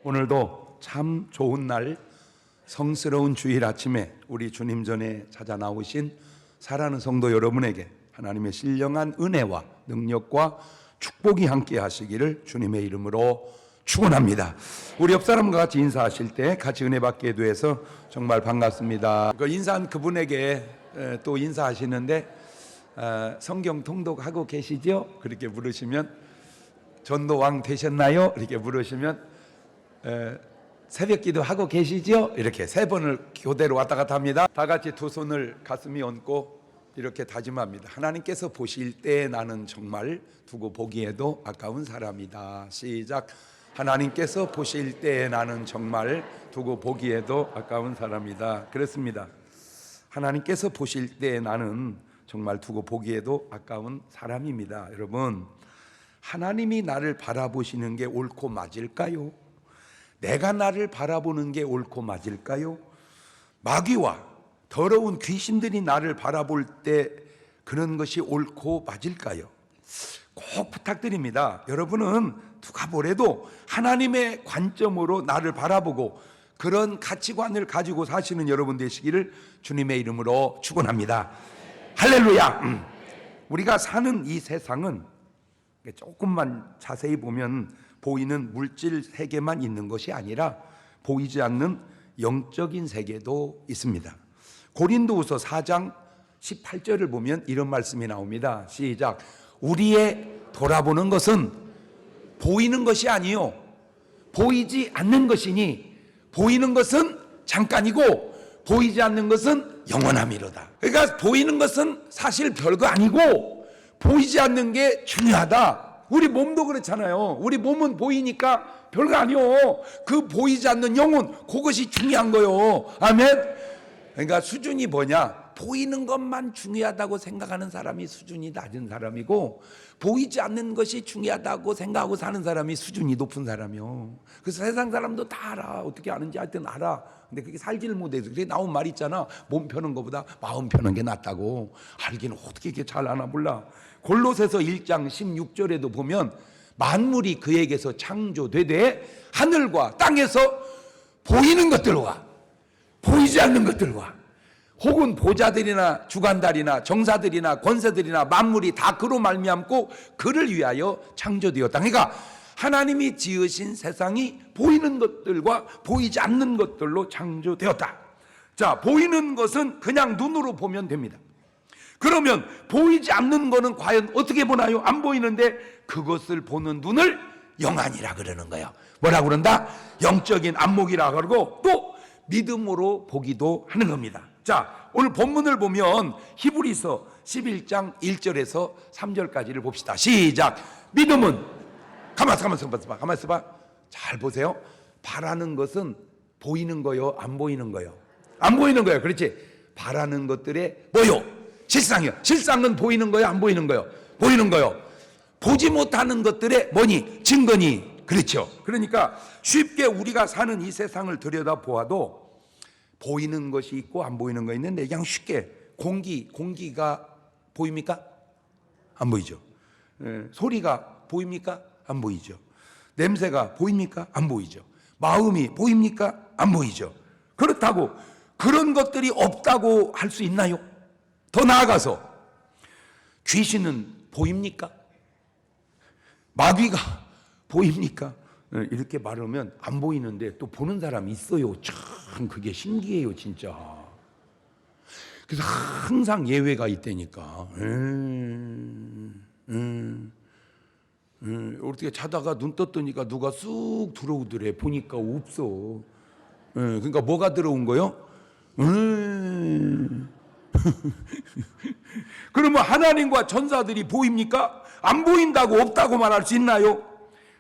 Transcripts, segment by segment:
오늘도 참 좋은 날, 성스러운 주일 아침에 우리 주님 전에 찾아 나오신 사랑하는 성도 여러분에게 하나님의 신령한 은혜와 능력과 축복이 함께 하시기를 주님의 이름으로 축원합니다. 우리 옆 사람과 같이 인사하실 때 같이 은혜 받게 돼서 정말 반갑습니다. 그 인사한 그분에게 또 인사하시는데 성경 통독하고 계시죠? 그렇게 물으시면 전도왕 되셨나요? 이렇게 물으시면 새벽기도 하고 계시죠? 이렇게 3번을 교대로 왔다 갔다 합니다. 다 같이 두 손을 가슴에 얹고 이렇게 다짐합니다. 하나님께서 보실 때 나는 정말 두고 보기에도 아까운 사람이다. 시작. 하나님께서 보실 때 나는 정말 두고 보기에도 아까운 사람이다. 그렇습니다. 하나님께서 보실 때 나는 정말 두고 보기에도 아까운 사람입니다. 여러분, 하나님이 나를 바라보시는 게 옳고 맞을까요? 내가 나를 바라보는 게 옳고 맞을까요? 마귀와 더러운 귀신들이 나를 바라볼 때 그런 것이 옳고 맞을까요? 꼭 부탁드립니다. 여러분은 누가 뭐래도 하나님의 관점으로 나를 바라보고 그런 가치관을 가지고 사시는 여러분 되시기를 주님의 이름으로 축원합니다. 할렐루야. 우리가 사는 이 세상은 조금만 자세히 보면 보이는 물질 세계만 있는 것이 아니라 보이지 않는 영적인 세계도 있습니다. 고린도후서 4장 18절을 보면 이런 말씀이 나옵니다. 시작. 우리의 돌아보는 것은 보이는 것이 아니요 보이지 않는 것이니 보이는 것은 잠깐이고 보이지 않는 것은 영원함이로다. 그러니까 보이는 것은 사실 별거 아니고 보이지 않는 게 중요하다. 우리 몸도 그렇잖아요. 우리 몸은 보이니까 별거 아니요. 그 보이지 않는 영혼, 그것이 중요한 거요. 아멘. 그러니까 수준이 뭐냐? 보이는 것만 중요하다고 생각하는 사람이 수준이 낮은 사람이고 보이지 않는 것이 중요하다고 생각하고 사는 사람이 수준이 높은 사람이요. 그래서 세상 사람도 다 알아. 어떻게 아는지 하여튼 알아. 근데 그게 살지를 못해서. 그래 나온 말 있잖아. 몸 펴는 것보다 마음 펴는 게 낫다고. 알기는 어떻게 이렇게 잘 아나 몰라. 골로새서 1장 16절에도 보면 만물이 그에게서 창조되되 하늘과 땅에서 보이는 것들과 보이지 않는 것들과 혹은 보좌들이나 주관달이나 정사들이나 권세들이나 만물이 다 그로 말미암고 그를 위하여 창조되었다. 그러니까 하나님이 지으신 세상이 보이는 것들과 보이지 않는 것들로 창조되었다. 자, 보이는 것은 그냥 눈으로 보면 됩니다. 그러면 보이지 않는 거는 과연 어떻게 보나요? 안 보이는데 그것을 보는 눈을 영안이라 그러는 거예요. 뭐라 그런다? 영적인 안목이라 그러고 또 믿음으로 보기도 하는 겁니다. 자, 오늘 본문을 보면 히브리서 11장 1절에서 3절까지를 봅시다. 시작. 믿음은 가만 있어봐. 잘 보세요. 바라는 것은 보이는 거요, 안 보이는 거요? 안 보이는 거예요. 그렇지? 바라는 것들의 뭐요? 실상이요. 실상은 보이는 거요, 안 보이는 거요? 보이는 거요. 보지 못하는 것들의 뭐니? 증거니. 그렇죠. 그러니까 쉽게 우리가 사는 이 세상을 들여다보아도 보이는 것이 있고 안 보이는 거 있는데 그냥 쉽게 공기가 보입니까? 안 보이죠. 소리가 보입니까? 안 보이죠. 냄새가 보입니까? 안 보이죠. 마음이 보입니까? 안 보이죠. 그렇다고 그런 것들이 없다고 할 수 있나요? 더 나아가서 귀신은 보입니까? 마귀가 보입니까? 이렇게 말하면 안 보이는데 또 보는 사람이 있어요. 참 그게 신기해요 진짜. 그래서 항상 예외가 있다니까. 어떻게 자다가 눈 떴더니까 누가 쑥 들어오더래. 보니까 없어. 그러니까 뭐가 들어온 거요? 그러면 하나님과 전사들이 보입니까? 안 보인다고 없다고 말할 수 있나요?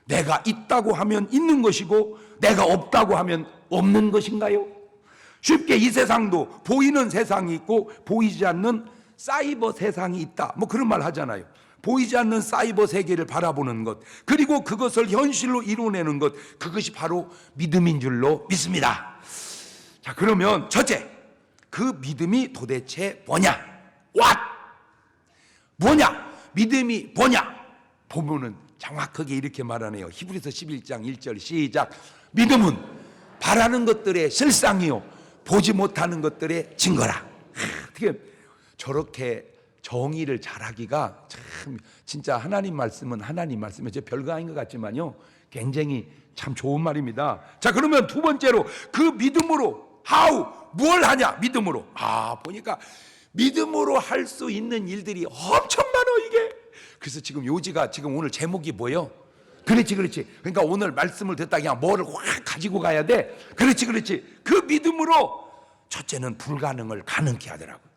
내가 있다고 하면 있는 것이고 내가 없다고 하면 없는 것인가요? 쉽게 이 세상도 보이는 세상이 있고 보이지 않는 사이버 세상이 있다. 뭐 그런 말 하잖아요. 보이지 않는 사이버 세계를 바라보는 것, 그리고 그것을 현실로 이뤄내는 것, 그것이 바로 믿음인 줄로 믿습니다. 자, 그러면 첫째, 그 믿음이 도대체 뭐냐? What? 뭐냐? 믿음이 뭐냐? 보면은 정확하게 이렇게 말하네요. 히브리서 11장 1절 시작. 믿음은 바라는 것들의 실상이요 보지 못하는 것들의 증거라. 어떻게 저렇게 정의를 잘하기가 참 진짜 하나님 말씀은 하나님 말씀이에요. 저 별거 아닌 것 같지만요 굉장히 참 좋은 말입니다. 자, 그러면 두 번째로 그 믿음으로 뭘 하냐? 믿음으로. 보니까 믿음으로 할 수 있는 일들이 엄청 많아 이게. 그래서 지금 요지가 지금 오늘 제목이 뭐예요? 그렇지. 그러니까 오늘 말씀을 듣다 그냥 뭐를 확 가지고 가야 돼. 그렇지. 그 믿음으로 첫째는 불가능을 가능케 하더라고.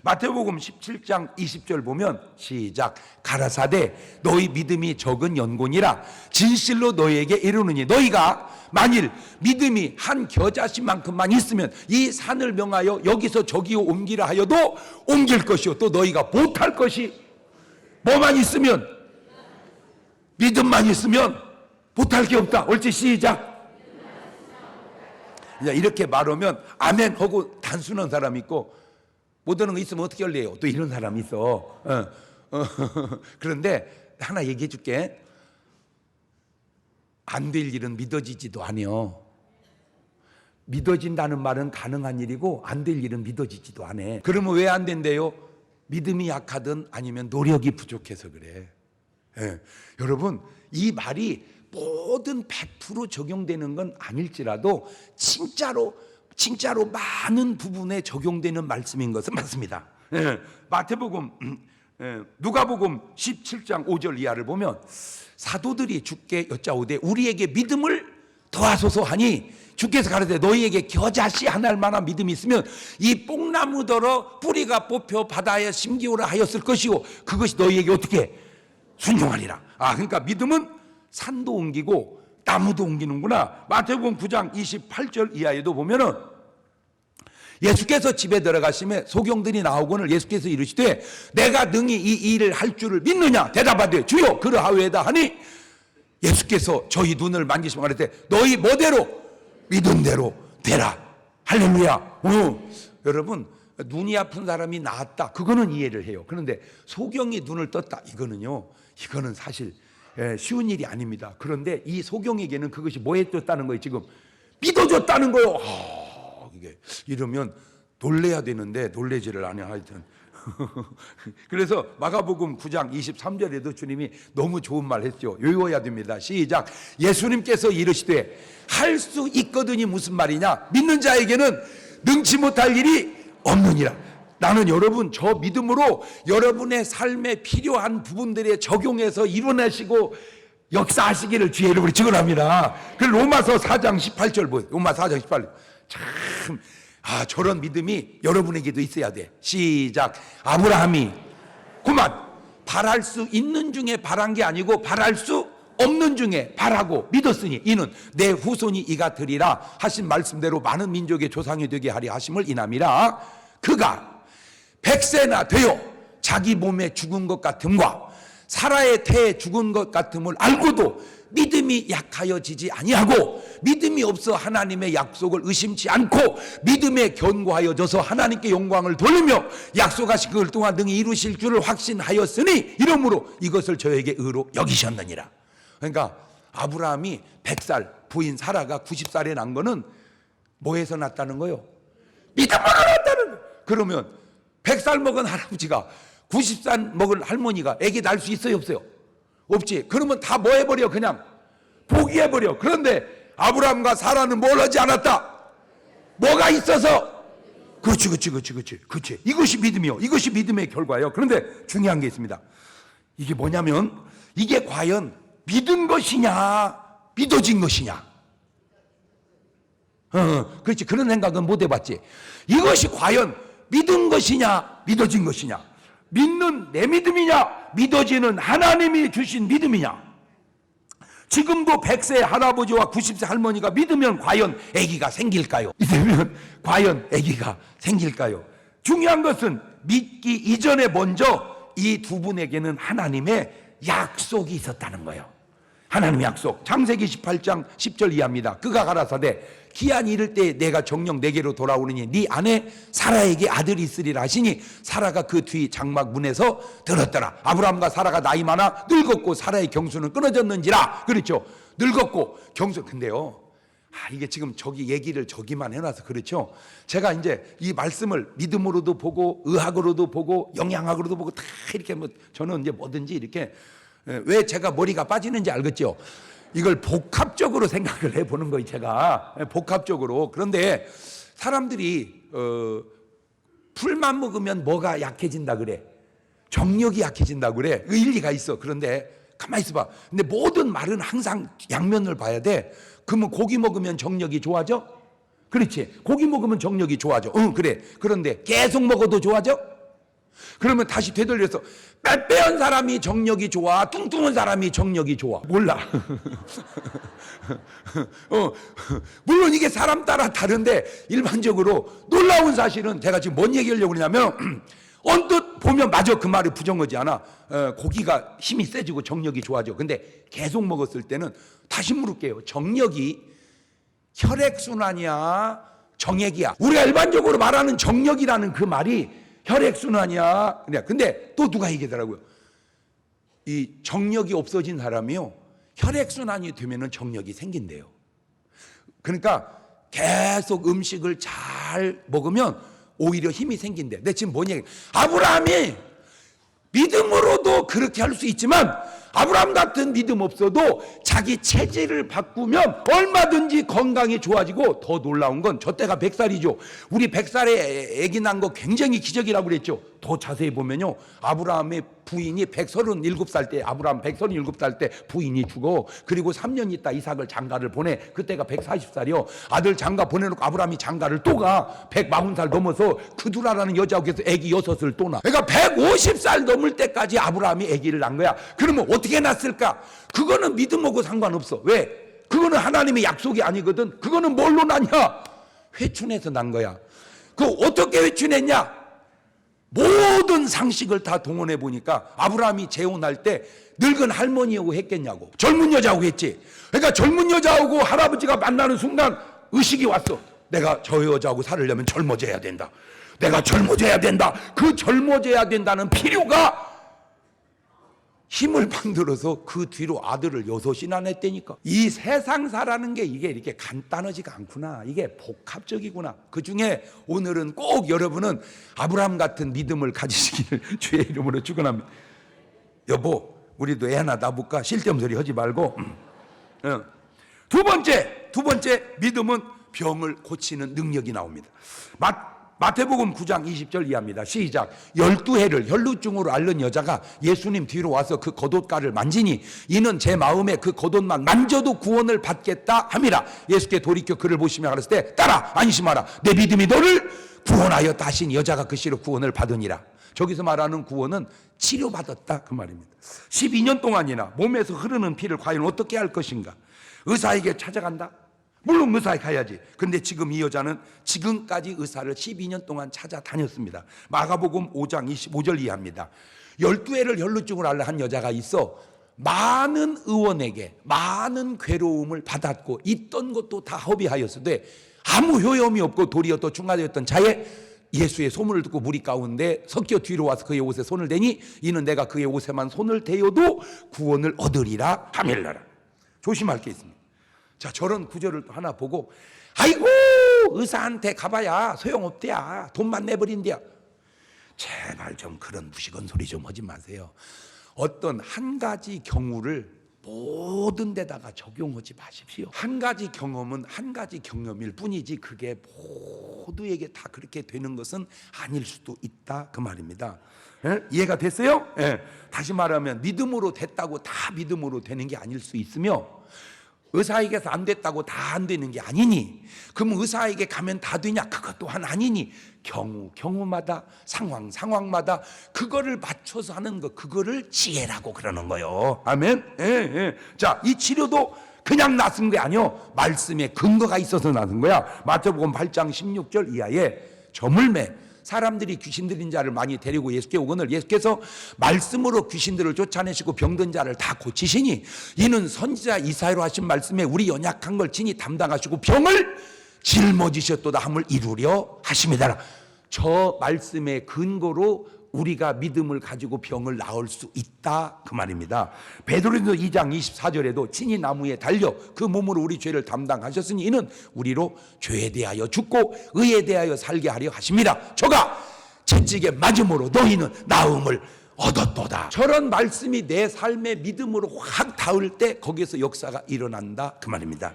마태복음 17장 20절 보면 시작. 가라사대 너희 믿음이 적은 연곤이라 진실로 너희에게 이르노니 너희가 만일 믿음이 한 겨자씨만큼만 있으면 이 산을 명하여 여기서 저기로 옮기라 하여도 옮길 것이요 또 너희가 못할 것이 뭐만 있으면 믿음만 있으면 못할 게 없다. 옳지 시작. 이렇게 말하면 아멘 하고 단순한 사람이 있고 못 오는 거 있으면 어떻게 할래요? 또 이런 사람이 있어. 그런데 하나 얘기해 줄게. 안 될 일은 믿어지지도 않아요. 믿어진다는 말은 가능한 일이고 안 될 일은 믿어지지도 않아. 그러면 왜 안 된대요? 믿음이 약하든 아니면 노력이 부족해서 그래. 여러분 이 말이 모든 100% 적용되는 건 아닐지라도 진짜로 많은 부분에 적용되는 말씀인 것은 맞습니다. 마태복음, 누가복음 17장 5절 이하를 보면 사도들이 주께 여짜오되 우리에게 믿음을 더하소서 하니 주께서 가라사대 너희에게 겨자씨 하나일 만한 믿음이 있으면 이 뽕나무더러 뿌리가 뽑혀 바다에 심기오라 하였을 것이요 그것이 너희에게 어떻게 순종하리라. 그러니까 믿음은 산도 옮기고 나무도 옮기는구나. 마태복음 9장 28절 이하에도 보면은 예수께서 집에 들어가시매 소경들이 나오거늘 예수께서 이르시되 내가 능히 이 일을 할 줄을 믿느냐 대답하되 주여 그러하오이다 하니 예수께서 저희 눈을 만지시고 말했대 너희 뭐대로 믿은 대로 되라. 할렐루야. 여러분 눈이 아픈 사람이 나았다 그거는 이해를 해요. 그런데 소경이 눈을 떴다 이거는 사실 쉬운 일이 아닙니다. 그런데 이 소경에게는 그것이 뭐 해줬다는 거예요? 지금 믿어줬다는 거예요. 이게 이러면 놀래야 되는데 놀래지를 않아. 하여튼 그래서 마가복음 9장 23절에도 주님이 너무 좋은 말 했죠. 외워야 됩니다. 시작. 예수님께서 이르시되 할 수 있거든이 무슨 말이냐? 믿는 자에게는 능치 못할 일이 없느니라. 나는 여러분 저 믿음으로 여러분의 삶에 필요한 부분들에 적용해서 이뤄내시고 역사하시기를 주의 이름으로 축원합니다. 그 로마서 4장 18절 보세요. 로마 4장 18절. 참 저런 믿음이 여러분에게도 있어야 돼. 시작. 아브라함이 그만 바랄 수 있는 중에 바란 게 아니고 바랄 수 없는 중에 바라고 믿었으니 이는 내 후손이 이가 되리라 하신 말씀대로 많은 민족의 조상이 되게 하리 하심을 인함이라. 그가 100세나 되어 자기 몸에 죽은 것 같음과 사라의 태에 죽은 것 같음을 알고도 믿음이 약하여지지 아니하고 믿음이 없어 하나님의 약속을 의심치 않고 믿음에 견고하여져서 하나님께 영광을 돌리며 약속하신 그걸 동안 능히 이루실 줄을 확신하였으니 이러므로 이것을 저에게 의로 여기셨느니라. 그러니까 아브라함이 100살 부인 사라가 90살에 난 거는 뭐에서 났다는 거예요? 믿음으로 났다는 거예요. 그러면 100살 먹은 할아버지가 90살 먹은 할머니가 애기 낳을 수 있어요 없어요? 없지. 그러면 다 뭐 해버려? 그냥 포기해버려. 그런데 아브라함과 사라는 뭘 하지 않았다? 뭐가 있어서? 그렇지. 이것이 믿음이요. 이것이 믿음의 결과예요. 그런데 중요한 게 있습니다. 이게 뭐냐면 이게 과연 믿은 것이냐 믿어진 것이냐. 그렇지. 그런 생각은 못 해봤지. 이것이 과연 믿은 것이냐 믿어진 것이냐. 믿는 내 믿음이냐 믿어지는 하나님이 주신 믿음이냐. 지금도 100세 할아버지와 90세 할머니가 믿으면 과연 아기가 생길까요? 믿으면 과연 아기가 생길까요? 중요한 것은 믿기 이전에 먼저 이 두 분에게는 하나님의 약속이 있었다는 거예요. 하나님의 약속. 창세기 18장 10절 이하입니다. 그가 가라사대 기한이 이를 때 내가 정녕 내게로 돌아오느니 네 아내 사라에게 아들이 있으리라 하시니 사라가 그 뒤 장막 문에서 들었더라. 아브라함과 사라가 나이 많아 늙었고 사라의 경수는 끊어졌는지라. 그렇죠. 늙었고 경솔. 근데요, 이게 지금 저기 얘기를 저기만 해놔서 그렇죠. 제가 이제 이 말씀을 믿음으로도 보고 의학으로도 보고 영양학으로도 보고 다 이렇게 저는 이제 뭐든지 이렇게, 왜 제가 머리가 빠지는지 알겠죠? 이걸 복합적으로 생각을 해보는 거예요, 제가. 복합적으로. 그런데 사람들이 풀만 먹으면 뭐가 약해진다 그래? 정력이 약해진다 그래? 일리가 있어. 그런데 가만히 있어봐. 근데 모든 말은 항상 양면을 봐야 돼. 그러면 고기 먹으면 정력이 좋아져? 그렇지. 고기 먹으면 정력이 좋아져. 응, 그래. 그런데 계속 먹어도 좋아져? 그러면 다시 되돌려서 빼빼한 사람이 정력이 좋아, 뚱뚱한 사람이 정력이 좋아? 몰라. 물론 이게 사람 따라 다른데 일반적으로 놀라운 사실은, 제가 지금 뭔 얘기하려고 그러냐면 언뜻 보면 맞아, 그 말이 부정하지 않아. 고기가 힘이 세지고 정력이 좋아져. 근데 계속 먹었을 때는, 다시 물을게요, 정력이 혈액순환이야, 정액이야? 우리가 일반적으로 말하는 정력이라는 그 말이 혈액순환이야. 근데 또 누가 얘기하더라고요. 이 정력이 없어진 사람이요, 혈액순환이 되면은 정력이 생긴대요. 그러니까 계속 음식을 잘 먹으면 오히려 힘이 생긴대. 근데 지금 뭔 얘기? 아브라함이 믿음으로도 그렇게 할 수 있지만, 아브라함 같은 믿음 없어도 자기 체질을 바꾸면 얼마든지 건강이 좋아지고, 더 놀라운 건 저 때가 100살이죠. 우리 100살에 아기 난 거 굉장히 기적이라고 그랬죠. 더 자세히 보면요, 아브라함의 부인이 137살 때, 아브라함 137살 때 부인이 죽어. 그리고 3년 있다 이삭을 장가를 보내. 그때가 140살이요. 아들 장가 보내놓고 아브라함이 장가를 또 가. 140살 넘어서 그두라라는 여자에게서 아기 6을 또 낳아. 그러니까 150살 넘을 때까지 아브라함이 아기를 낳은 거야. 그러면 어떻게 낳았을까? 그거는 믿음하고 상관없어. 왜? 그거는 하나님의 약속이 아니거든. 그거는 뭘로 낳냐? 회춘해서 난 거야. 그 어떻게 회춘했냐? 모든 상식을 다 동원해 보니까 아브라함이 재혼할 때 늙은 할머니하고 했겠냐고, 젊은 여자하고 했지. 그러니까 젊은 여자하고 할아버지가 만나는 순간 의식이 왔어. 내가 저 여자하고 살려면 젊어져야 된다. 내가 젊어져야 된다. 그 젊어져야 된다는 필요가 힘을 만들어서 그 뒤로 아들을 6이나 냈다니까. 이 세상사라는 게 이게 이렇게 간단하지가 않구나. 이게 복합적이구나. 그 중에 오늘은 꼭 여러분은 아브라함 같은 믿음을 가지시기를 주의 이름으로 축원합니다. 여보, 우리도 애 하나 낳아볼까? 쓸데없는 소리 하지 말고. 두 번째 믿음은 병을 고치는 능력이 나옵니다. 마태복음 9장 20절 이하입니다. 시작. 12해를 혈루증으로 앓는 여자가 예수님 뒤로 와서 그 겉옷가를 만지니 이는 제 마음에 그 겉옷만 만져도 구원을 받겠다 함이라. 예수께 돌이켜 그를 보시며 가라사대 때 따라 안심하라, 내 믿음이 너를 구원하였다 하신 여자가 그 시로 구원을 받으니라. 저기서 말하는 구원은 치료받았다 그 말입니다. 12년 동안이나 몸에서 흐르는 피를 과연 어떻게 할 것인가? 의사에게 찾아간다? 물론 의사에 가야지. 근데 지금 이 여자는 지금까지 의사를 12년 동안 찾아다녔습니다. 마가복음 5장 25절 이하입니다. 12해를 혈루증으로 앓는 한 여자가 있어 많은 의원에게 많은 괴로움을 받았고 있던 것도 다 허비하였으되 아무 효험이 없고 도리어 또 중하되었던 자에 예수의 소문을 듣고 무리 가운데 섞여 뒤로 와서 그의 옷에 손을 대니 이는 내가 그의 옷에만 손을 대어도 구원을 얻으리라 하밀라라. 조심할 게 있습니다. 자, 저런 구절을 하나 보고 아이고 의사한테 가봐야 소용없대야, 돈만 내버린대야. 제발 좀 그런 무식한 소리 좀 하지 마세요. 어떤 한 가지 경우를 모든 데다가 적용하지 마십시오. 한 가지 경험은 한 가지 경험일 뿐이지 그게 모두에게 다 그렇게 되는 것은 아닐 수도 있다 그 말입니다. 이해가 됐어요? 다시 말하면 믿음으로 됐다고 다 믿음으로 되는 게 아닐 수 있으며, 의사에게서 안 됐다고 다 안 되는 게 아니니, 그럼 의사에게 가면 다 되냐? 그것 또한 아니니, 경우마다 상황마다 그거를 맞춰서 하는 거, 그거를 지혜라고 그러는 거요. 아멘. 자, 이 치료도 그냥 낫은 게 아니요, 말씀에 근거가 있어서 낫은 거야. 마태복음 8장 16절 이하에 저물매 사람들이 귀신 들린 자를 많이 데리고 예수께 오거늘 예수께서 말씀으로 귀신들을 쫓아내시고 병든 자를 다 고치시니 이는 선지자 이사야로 하신 말씀에 우리 연약한 걸 친히 담당하시고 병을 짊어지셨도다 함을 이루려 하심이다. 저 말씀의 근거로 우리가 믿음을 가지고 병을 나을 수 있다 그 말입니다. 베드로전서 2장 24절에도 친히 나무에 달려 그 몸으로 우리 죄를 담당하셨으니 이는 우리로 죄에 대하여 죽고 의에 대하여 살게 하려 하십니다. 저가 채찍에 맞음으로 너희는 나음을 얻었도다. 저런 말씀이 내 삶의 믿음으로 확 닿을 때 거기에서 역사가 일어난다 그 말입니다.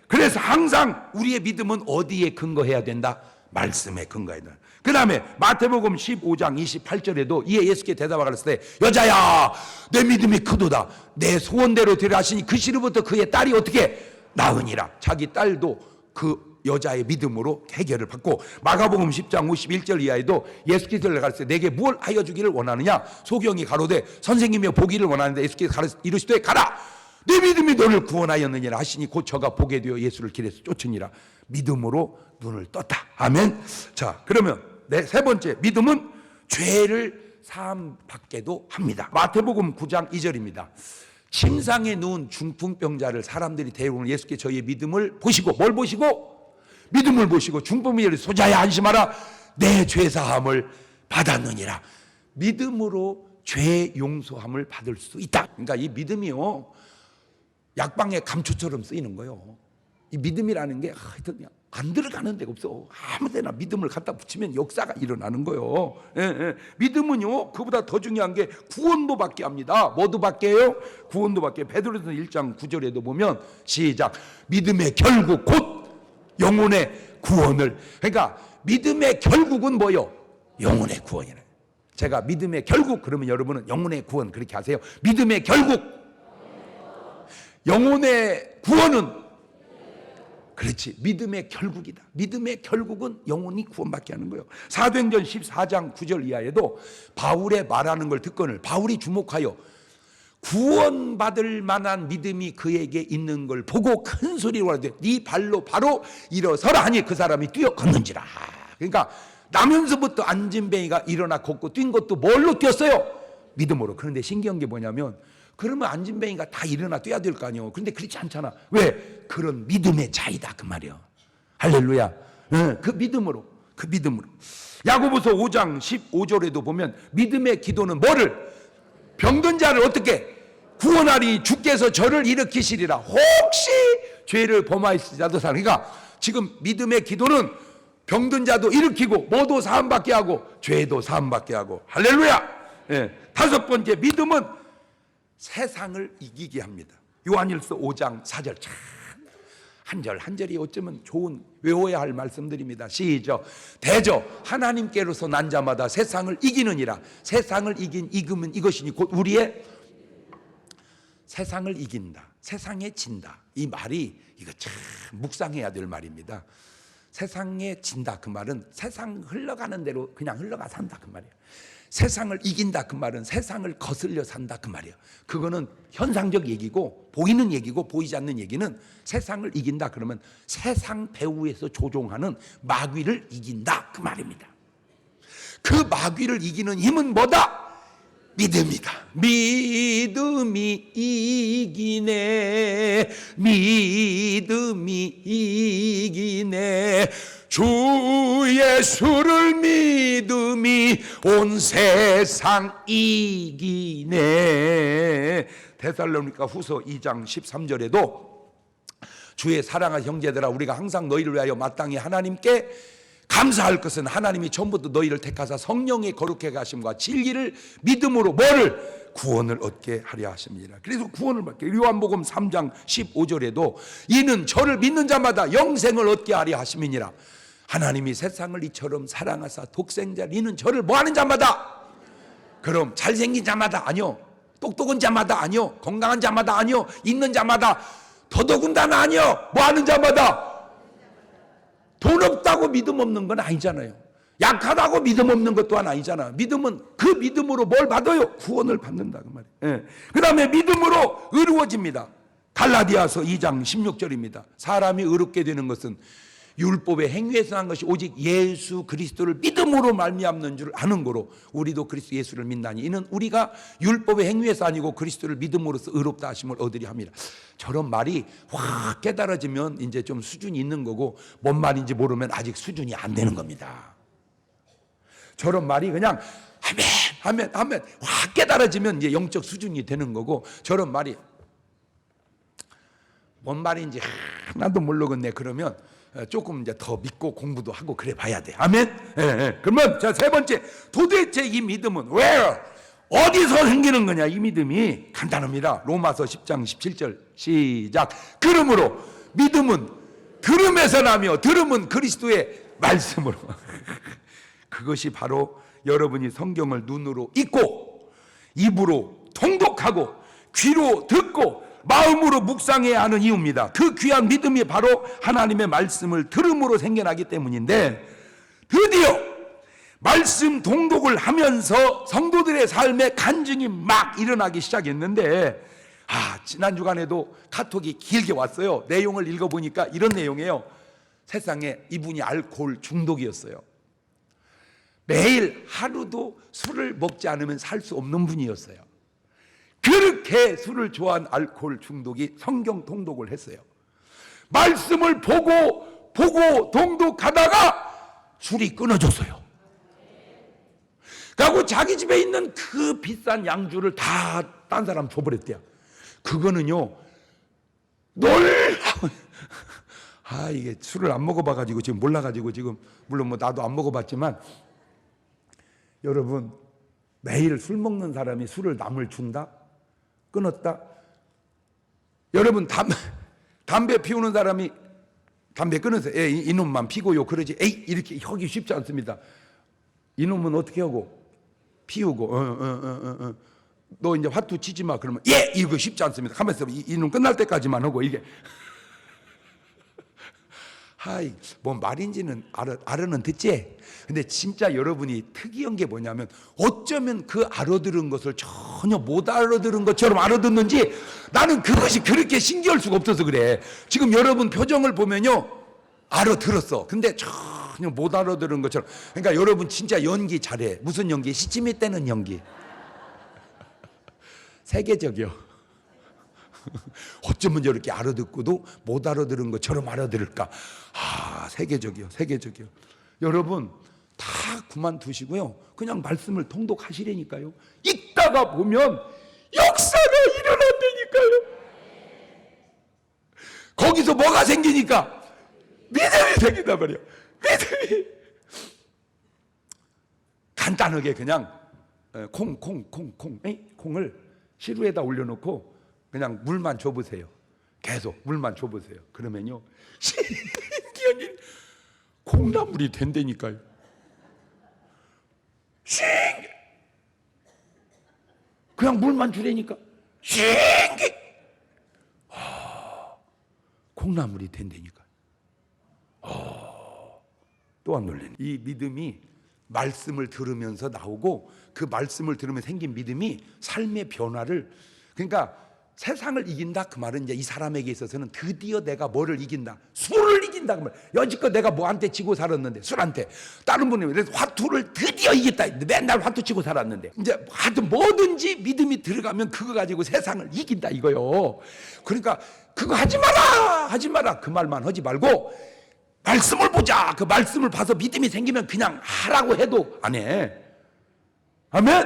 그래서 항상 우리의 믿음은 어디에 근거해야 된다? 말씀에 근거해야 된다. 그 다음에 마태복음 15장 28절에도 이에 예수께 대답하였을 때 여자야 내 믿음이 크도다. 내 소원대로 되라 하시니 그 시로부터 그의 딸이 어떻게 나으니라. 자기 딸도 그 여자의 믿음으로 해결을 받고 마가복음 10장 51절 이하에도 예수께서 가르치되 내게 무엇 하여 주기를 원하느냐. 소경이 가로되 선생님이여 보기를 원하는데 예수께서 이르시되 가라 내 믿음이 너를 구원하였느니라 하시니 곧 저가 보게 되어 예수를 길에서 쫓으니라. 믿음으로 눈을 떴다. 아멘. 자, 그러면 세 번째 믿음은 죄를 사함 받게도 합니다. 마태복음 9장 2절입니다. 침상에 누운 중풍병자를 사람들이 데려오는 예수께 저희의 믿음을 보시고 뭘 보시고? 믿음을 보시고 중풍병자를 소자야 안심하라 내 죄사함을 받았느니라. 믿음으로 죄 용서함을 받을 수 있다. 그러니까 이 믿음이요 약방의 감초처럼 쓰이는 거예요. 이 믿음이라는 게 하여튼 안 들어가는 데가 없어. 아무데나 믿음을 갖다 붙이면 역사가 일어나는 거예요. 믿음은요 그보다 더 중요한 게 구원도 받게 합니다. 뭐도 받게 해요? 구원도 받게. 베드로전서 1장 9절에도 보면 시작 믿음의 결국 곧 영혼의 구원을. 그러니까 믿음의 결국은 뭐요? 영혼의 구원이래. 제가 믿음의 결국 그러면 여러분은 영혼의 구원 그렇게 하세요. 믿음의 결국 영혼의 구원은 그렇지 믿음의 결국이다. 믿음의 결국은 영혼이 구원받게 하는 거예요. 사도행전 14장 9절 이하에도 바울의 말하는 걸 듣거늘 바울이 주목하여 구원받을 만한 믿음이 그에게 있는 걸 보고 큰 소리로 하되 네 발로 바로 일어서라 하니 그 사람이 뛰어 걷는지라. 그러니까 나면서부터 안진뱅이가 일어나 걷고 뛴 것도 뭘로 뛰었어요? 믿음으로. 그런데 신기한 게 뭐냐면 그러면 안진뱅이가 다 일어나 뛰어야 될 거 아니에요. 그런데 그렇지 않잖아. 왜? 그런 믿음의 차이다 그 말이에요. 할렐루야. 그 믿음으로. 야고보서 5장 15절에도 보면 믿음의 기도는 뭐를? 병든 자를 어떻게? 구원하리 주께서 저를 일으키시리라. 혹시 죄를 범하였을지라도 그러니까 지금 믿음의 기도는 병든 자도 일으키고 뭐도 사함받게 하고 죄도 사함받게 하고. 할렐루야. 다섯 번째 믿음은 세상을 이기게 합니다. 요한일서 5장 4절 참 한 절 한 절이 어쩌면 좋은 외워야 할 말씀들입니다. 시작. 대저 하나님께로서 난 자마다 세상을 이기느니라. 세상을 이기면 이것이니 곧 우리의 세상을 이긴다. 세상에 진다. 이 말이 이거 참 묵상해야 될 말입니다. 세상에 진다 그 말은 세상 흘러가는 대로 그냥 흘러가 산다 그 말이에요. 세상을 이긴다 그 말은 세상을 거슬려 산다 그 말이에요. 그거는 현상적 얘기고 보이는 얘기고 보이지 않는 얘기는 세상을 이긴다 그러면 세상 배후에서 조종하는 마귀를 이긴다 그 말입니다. 그 마귀를 이기는 힘은 뭐다? 믿음이다. 믿음이 이기네. 믿음이 이기네. 주 예수를 믿음이 온 세상 이기네. 데살로니가 후서 2장 13절에도 주의 사랑하는 형제들아 우리가 항상 너희를 위하여 마땅히 하나님께 감사할 것은 하나님이 처음부터 너희를 택하사 성령의 거룩해 가심과 진리를 믿음으로 뭐를? 구원을 얻게 하려 하십니다. 그래서 구원을 받게. 요한복음 3장 15절에도 이는 저를 믿는 자마다 영생을 얻게 하려 하심이니라. 하나님이 세상을 이처럼 사랑하사 독생자를 이는 저를 뭐하는 자마다? 그럼 잘생긴 자마다 아니요, 똑똑한 자마다 아니요, 건강한 자마다 아니요, 있는 자마다, 더더군다나 아니요, 뭐하는 자마다? 돈 없다고 믿음 없는 건 아니잖아요. 약하다고 믿음 없는 것 또한 아니잖아. 믿음은 그 믿음으로 뭘 받아요? 구원을 받는다 그 말이에요. 그 다음에 믿음으로 의로워집니다. 갈라디아서 2장 16절입니다. 사람이 의롭게 되는 것은 율법의 행위에서 난 것이 오직 예수 그리스도를 믿음으로 말미암는 줄 아는 거로 우리도 그리스도 예수를 믿나니 이는 우리가 율법의 행위에서 아니고 그리스도를 믿음으로써 의롭다 하심을 얻으리 합니다. 저런 말이 확 깨달아지면 이제 좀 수준이 있는 거고 뭔 말인지 모르면 아직 수준이 안 되는 겁니다. 저런 말이 그냥 하면 확 깨달아지면 이제 영적 수준이 되는 거고, 저런 말이 뭔 말인지 하나도 모르겠네 그러면 조금 이제 더 믿고 공부도 하고 그래 봐야 돼. 아멘. 그러면 자, 세 번째, 도대체 이 믿음은 왜 어디서 생기는 거냐? 이 믿음이 간단합니다. 로마서 10장 17절 시작. 그러므로 믿음은 들음에서 나며 들음은 그리스도의 말씀으로. 그것이 바로 여러분이 성경을 눈으로 읽고 입으로 통독하고 귀로 듣고 마음으로 묵상해야 하는 이유입니다. 그 귀한 믿음이 바로 하나님의 말씀을 들음으로 생겨나기 때문인데, 드디어 말씀 통독을 하면서 성도들의 삶에 간증이 막 일어나기 시작했는데, 지난 주간에도 카톡이 길게 왔어요. 내용을 읽어보니까 이런 내용이에요. 세상에 이분이 알코올 중독이었어요. 매일 하루도 술을 먹지 않으면 살 수 없는 분이었어요. 그렇게 술을 좋아한 알코올 중독이 성경 통독을 했어요. 말씀을 보고 통독하다가 술이 끊어졌어요. 그리고 자기 집에 있는 그 비싼 양주를 다 딴 사람 줘버렸대요. 그거는요, 이게 술을 안 먹어봐가지고 지금 몰라가지고 지금, 물론 뭐 나도 안 먹어봤지만, 여러분, 매일 술 먹는 사람이 술을 남을 준다? 끊었다? 여러분, 담배 피우는 사람이 담배 끊으세요. 이놈만 피고요. 그러지. 이렇게 하기 쉽지 않습니다. 이놈은 어떻게 하고? 피우고, 너 이제 화투 치지 마. 그러면, 이거 쉽지 않습니다. 가만있어. 이놈 끝날 때까지만 하고, 이게. 뭔 말인지는 알아는 듣지? 근데 진짜 여러분이 특이한 게 뭐냐면, 어쩌면 그 알아들은 것을 전혀 못 알아들은 것처럼 알아듣는지, 나는 그것이 그렇게 신기할 수가 없어서 그래. 지금 여러분 표정을 보면요, 알아들었어. 근데 전혀 못 알아들은 것처럼. 그러니까 여러분 진짜 연기 잘해. 무슨 연기? 시치미 떼는 연기. 세계적이요. 어쩌면 저렇게 알아듣고도 못 알아들은 것처럼 알아들을까? 세계적이요. 여러분 다 그만두시고요, 그냥 말씀을 통독하시라니까요. 읽다가 보면 역사가 일어난다니까요. 거기서 뭐가 생기니까? 믿음이 생긴단 말이에요. 믿음이. 간단하게 그냥 콩을 시루에다 올려놓고 그냥 물만 줘보세요. 계속 물만 줘보세요. 그러면요, 신기한 일, 콩나물이 된다니까요. 그냥 물만 주라니까 신기. 콩나물이 된다니까. 또 안 놀래네. 이 믿음이 말씀을 들으면서 나오고, 그 말씀을 들으면 생긴 믿음이 삶의 변화를, 그러니까 세상을 이긴다 그 말은 이제 이 사람에게 있어서는 드디어 내가 뭐를 이긴다? 술을 이긴다 그 말. 여지껏 내가 뭐한테 지고 살았는데, 술한테. 다른 분이 그래서 화투를 드디어 이겼다. 맨날 화투 치고 살았는데, 이제 하여튼 뭐든지 믿음이 들어가면 그거 가지고 세상을 이긴다 이거요. 그러니까 그거 하지 마라 그 말만 하지 말고, 말씀을 보자. 그 말씀을 봐서 믿음이 생기면 그냥 하라고 해도 안 해. 아멘.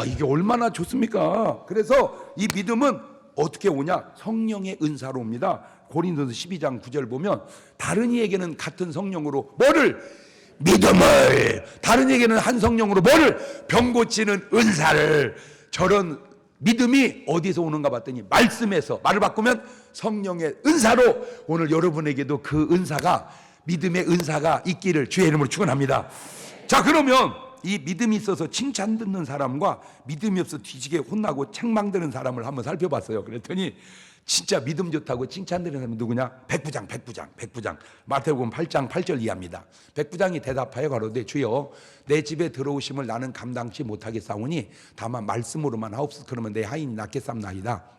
이게 얼마나 좋습니까? 그래서 이 믿음은 어떻게 오냐? 성령의 은사로 옵니다. 고린도서 12장 9절 보면, 다른 이에게는 같은 성령으로 뭐를? 믿음을. 다른 이에게는 한 성령으로 뭐를? 병 고치는 은사를. 저런 믿음이 어디서 오는가 봤더니 말씀에서. 말을 바꾸면 성령의 은사로. 오늘 여러분에게도 그 은사가, 믿음의 은사가 있기를 주의 이름으로 축원합니다. 자, 그러면 이 믿음이 있어서 칭찬 듣는 사람과 믿음이 없어 뒤지게 혼나고 책망되는 사람을 한번 살펴봤어요. 그랬더니 진짜 믿음 좋다고 칭찬 드리는 사람은 누구냐? 백부장. 마태복음 8장 8절 이하입니다. 백부장이 대답하여 가로되, 주여 내 집에 들어오심을 나는 감당치 못하겠사오니 다만 말씀으로만 하옵소서. 그러면 내 하인이 낫겠삼나이다.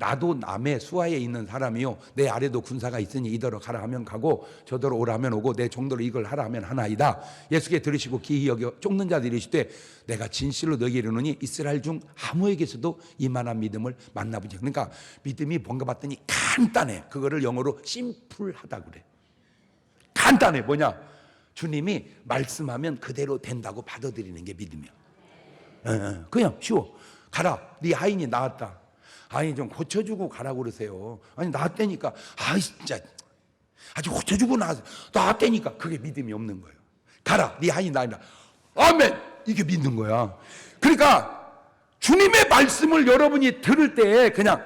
나도 남의 수하에 있는 사람이요, 내 아래도 군사가 있으니 이더러 가라 하면 가고 저더러 오라 하면 오고 내 종도로 이걸 하라 하면 하나이다. 예수께 들으시고 기이 여겨 쫓는 자들이 이르시되, 내가 진실로 너희에게 이르노니 이스라엘 중 아무에게서도 이만한 믿음을 만나보지. 그러니까 믿음이 뭔가 봤더니 간단해. 그거를 영어로 심플하다 그래. 간단해. 뭐냐? 주님이 말씀하면 그대로 된다고 받아들이는 게 믿음이야. 그냥 쉬워. 가라, 네 하인이 나았다. 아니 좀 고쳐주고 가라고 그러세요. 아니 나았다니까. 아이 진짜 아주 고쳐주고 나았다니까. 그게 믿음이 없는 거예요. 가라, 네 하인이 나았다. 아멘. 이게 믿는 거야. 그러니까 주님의 말씀을 여러분이 들을 때 그냥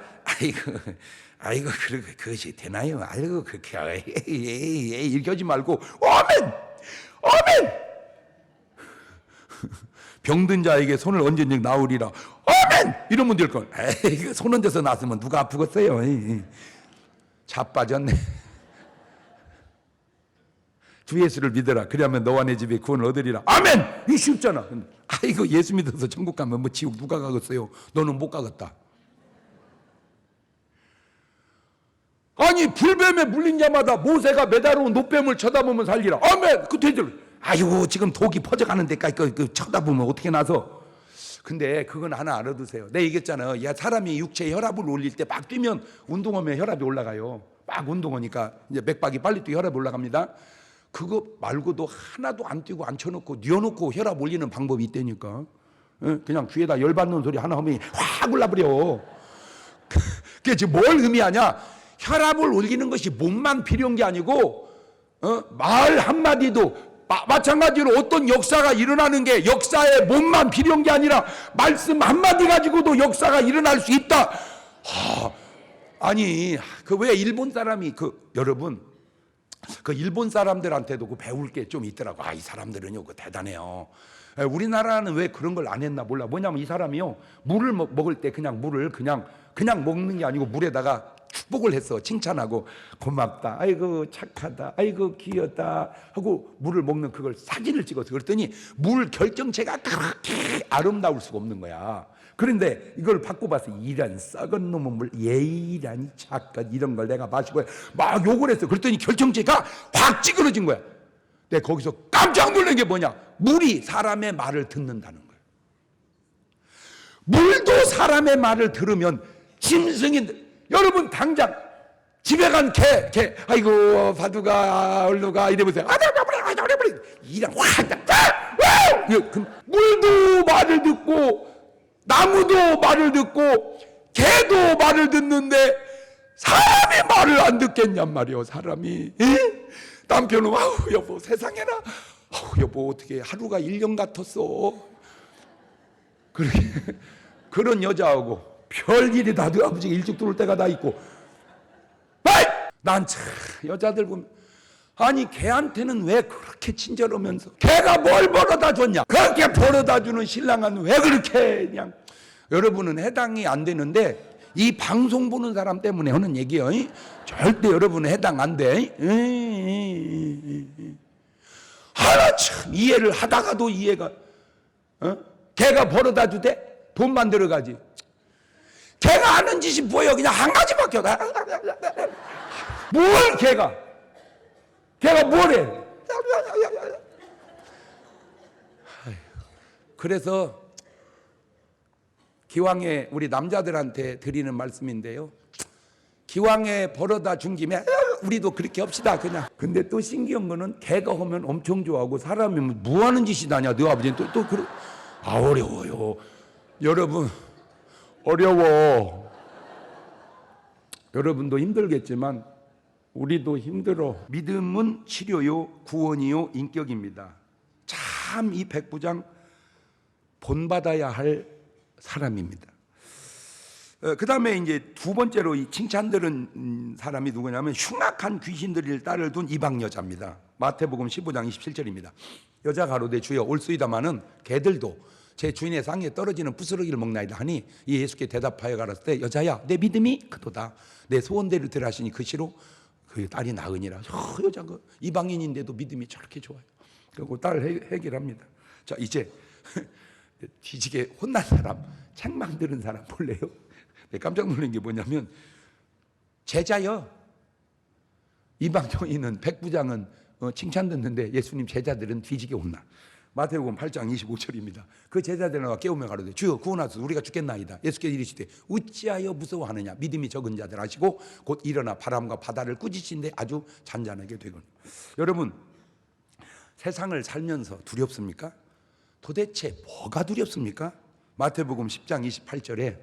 아이고 그것이 되나요? 아이고 그렇게 이렇게 하지 말고 아멘, 아멘. 병든 자에게 손을 얹은 즉 나으리라. 아멘. 이러면 될 걸. 에이, 손 얹어서 나으면 누가 아프겠어요? 자빠졌네. 주 예수를 믿어라. 그리하면 너와 내 집에 구원을 얻으리라. 아멘. 이게 쉽잖아. 아이고 예수 믿어서 천국 가면 뭐 지옥 누가 가겠어요? 너는 못 가겠다. 아니 불뱀에 물린 자마다 모세가 매달아온 노뱀을 쳐다보면 살리라. 아멘. 그 되들. 아이고 지금 독이 퍼져가는 데까지 쳐다보면 어떻게 나서. 근데 그건 하나 알아두세요. 내가 얘기했잖아요. 야, 사람이 육체 혈압을 올릴 때 막 뛰면 운동하면 혈압이 올라가요. 막 운동하니까 이제 맥박이 빨리 뛰어 혈압이 올라갑니다. 그거 말고도 하나도 안 뛰고 안 쳐놓고 뉘어놓고 혈압 올리는 방법이 있다니까. 그냥 귀에다 열받는 소리 하나 하면 확 올라버려. 그게 지금 뭘 의미하냐? 혈압을 올리는 것이 몸만 필요한 게 아니고 말 한마디도 마찬가지로 어떤 역사가 일어나는 게 역사에 몸만 필요한 게 아니라 말씀 한마디 가지고도 역사가 일어날 수 있다. 아니 그 왜 일본 사람이 여러분 그 일본 사람들한테도 그 배울 게 좀 있더라고. 이 사람들은요 그 대단해요. 우리나라는 왜 그런 걸 안 했나 몰라. 뭐냐면 이 사람이요 물을 먹을 때 그냥 물을 그냥 먹는 게 아니고 물에다가 축복을 했어. 칭찬하고 고맙다. 아이고 착하다. 아이고 귀엽다 하고 물을 먹는 그걸 사진을 찍어서 그랬더니 물 결정체가 그렇게 아름다울 수가 없는 거야. 그런데 이걸 바꿔봐서 이런 썩은 놈의 물 예이라니 착한 이런 걸 내가 마시고 막 욕을 했어. 그랬더니 결정체가 확 찌그러진 거야. 내가 거기서 깜짝 놀란 게 뭐냐. 물이 사람의 말을 듣는다는 거야. 물도 사람의 말을 들으면 짐승인들. 여러분 당장 집에 간 개 아이고 바둑아 얼루가 이래보세요. 이랑 확 물도 말을 듣고 나무도 말을 듣고 개도 말을 듣는데 사람이 말을 안 듣겠냔 말이요. 사람이 남편은 아우 여보 세상에나 아우 여보 어떻게 하루가 1년 같았어. 그런 여자하고 별일이 다 돼. 아버지가 일찍 들어올 때가 다 있고. 난 참 여자들 보면 아니 걔한테는 왜 그렇게 친절하면서 걔가 뭘 벌어다 줬냐. 그렇게 벌어다 주는 신랑은 왜 그렇게 그냥. 여러분은 해당이 안 되는데 이 방송 보는 사람 때문에 하는 얘기예요. 절대 여러분은 해당 안 돼. 하나 참 이해를 하다가도 이해가 걔가 벌어다 주대 돈만 들어가지. 걔가 하는 짓이 뭐예요? 그냥 한 가지밖에 없다. 뭘 걔가 뭘 해? 그래서 기왕에 우리 남자들한테 드리는 말씀인데요. 기왕에 벌어다 준 김에 우리도 그렇게 합시다 그냥. 근데 또 신기한 거는 걔가 하면 엄청 좋아하고 사람이 뭐 하는 짓이다냐. 너 아버지는 또 그러. 어려워요. 여러분 어려워. 여러분도 힘들겠지만 우리도 힘들어. 믿음은 치료요 구원이요 인격입니다. 참 이 백부장 본받아야 할 사람입니다. 그 다음에 이제 두 번째로 이 칭찬 들은 사람이 누구냐면 흉악한 귀신들을 딸을 둔 이방 여자입니다. 마태복음 15장 27절입니다. 여자 가로되 주여 올수이다마는 개들도 제 주인의 상에 떨어지는 부스러기를 먹나이다 하니 이 예수께 대답하여 가라사대 때 여자야 내 믿음이 크도다. 내 소원대로 되라 하시니 그 시로 그 딸이 나으니라. 여자 그 이방인인데도 믿음이 저렇게 좋아요. 그리고 딸을 해결합니다. 자 이제 뒤지게 혼난 사람, 책망 들은 사람 볼래요? 깜짝 놀란 게 뭐냐면 제자여. 이방 여인은 백부장은 칭찬 듣는데 예수님 제자들은 뒤지게 혼나. 마태복음 8장 25절입니다. 그 제자들은 와 깨우며 가로되 주여 구원하소서 우리가 죽겠나이다. 예수께서 이르시되 어찌하여 무서워하느냐. 믿음이 적은 자들 하시고 곧 일어나 바람과 바다를 꾸짖으신데 아주 잔잔하게 되거늘. 여러분 세상을 살면서 두렵습니까? 도대체 뭐가 두렵습니까? 마태복음 10장 28절에